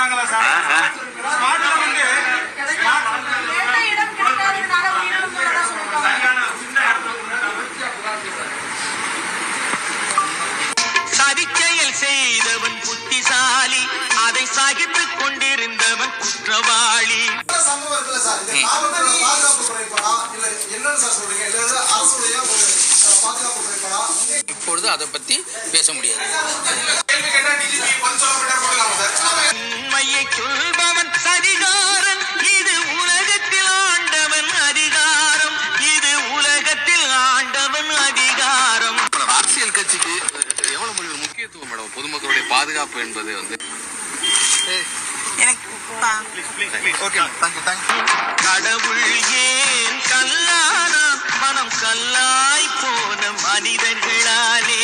அனுப்புறாங்களா sir? ஸ்மார்ட்ல வந்து சதிச்செயல் செய்தவன் புத்திசாலி, அதை சகித்துக் கொண்டிருந்தவன் குற்றவாளி. சம்பவத்துல சார் பாதுகாப்பு குறைபாடா இல்ல என்னன்னு சார் சொல்றீங்க? இல்ல அரசுடைய ஒரு பாதுகாப்பு குறைபாடா? இப்பொழுது அதை பத்தி பேச முடியாது. உண்மையை சொல்பவன் அதிகாரம், இது உலகத்தில் ஆண்டவன் அதிகாரம், இது உலகத்தில் ஆண்டவன் அதிகாரம். அரசியல் கட்சிக்கு எவ்வளவு முக்கியத்துவம் மேடம் பொதுமக்களுடைய பாதுகாப்பு என்பது வந்து கடவுள் ஏன் கல்லானா, மனம் கல்லாய் போன மனிதர்களாலே